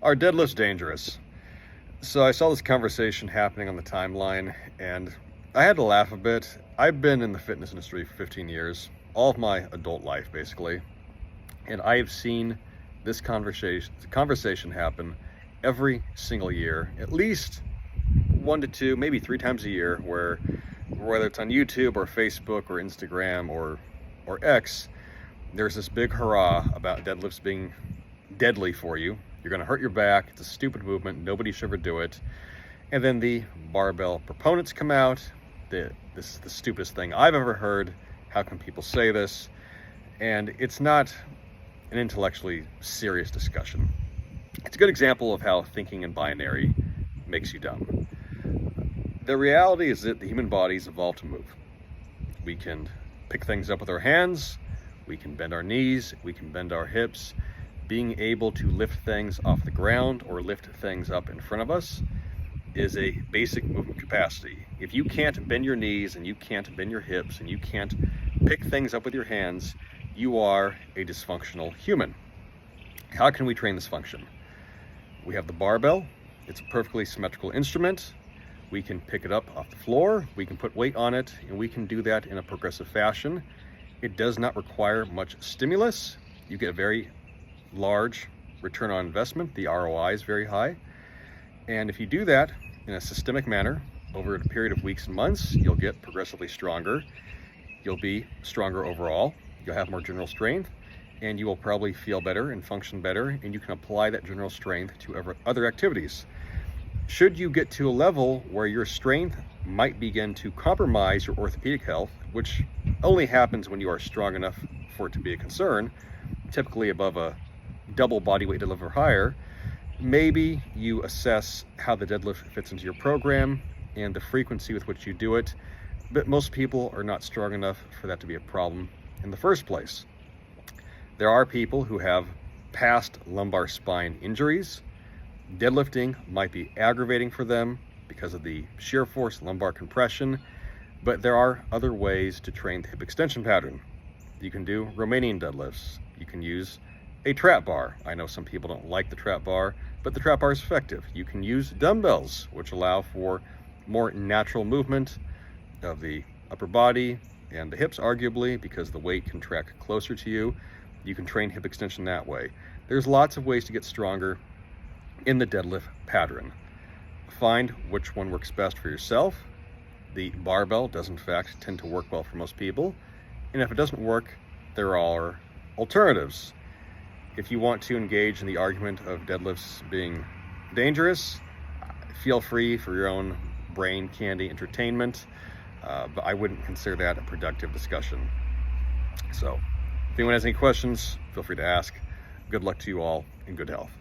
Are deadlifts dangerous? So I saw this conversation happening on the timeline and I had to laugh a bit. I've been in the fitness industry for 15 years, all of my adult life basically, and I have seen this conversation happen every single year, at least 1 to 2, maybe 3 times a year, where whether it's on YouTube or Facebook or Instagram or X, there's this big hurrah about deadlifts being deadly for you. You're going to hurt your back. It's a stupid movement. Nobody should ever do it. And then the barbell proponents come out. This is the stupidest thing I've ever heard. How can people say this? And it's not an intellectually serious discussion. It's a good example of how thinking in binary makes you dumb. The reality is that the human body's evolved to move. We can pick things up with our hands. We can bend our knees. We can bend our hips. Being able to lift things off the ground or lift things up in front of us is a basic movement capacity. If you can't bend your knees and you can't bend your hips and you can't pick things up with your hands, you are a dysfunctional human. How can we train this function? We have the barbell. It's a perfectly symmetrical instrument. We can pick it up off the floor, we can put weight on it, and we can do that in a progressive fashion. It does not require much stimulus. You get a very large return on investment. The ROI is very high. And if you do that in a systemic manner over a period of weeks and months, you'll get progressively stronger. You'll be stronger overall. You'll have more general strength, and you will probably feel better and function better, and you can apply that general strength to other activities. Should you get to a level where your strength might begin to compromise your orthopedic health, which only happens when you are strong enough for it to be a concern, typically above a double body weight deadlift or higher, maybe you assess how the deadlift fits into your program and the frequency with which you do it. But most people are not strong enough for that to be a problem in the first place. There are people who have past lumbar spine injuries. Deadlifting might be aggravating for them because of the shear force, lumbar compression, but there are other ways to train the hip extension pattern. You can do Romanian deadlifts. You can use a trap bar. I know some people don't like the trap bar, but the trap bar is effective. You can use dumbbells, which allow for more natural movement of the upper body and the hips, arguably, because the weight can track closer to you. You can train hip extension that way. There's lots of ways to get stronger in the deadlift pattern. Find which one works best for yourself. The barbell does in fact tend to work well for most people, and if it doesn't work, there are alternatives. If you want to engage in the argument of deadlifts being dangerous, feel free for your own brain candy entertainment, but I wouldn't consider that a productive discussion. So if anyone has any questions, feel free to ask. Good luck to you all and good health.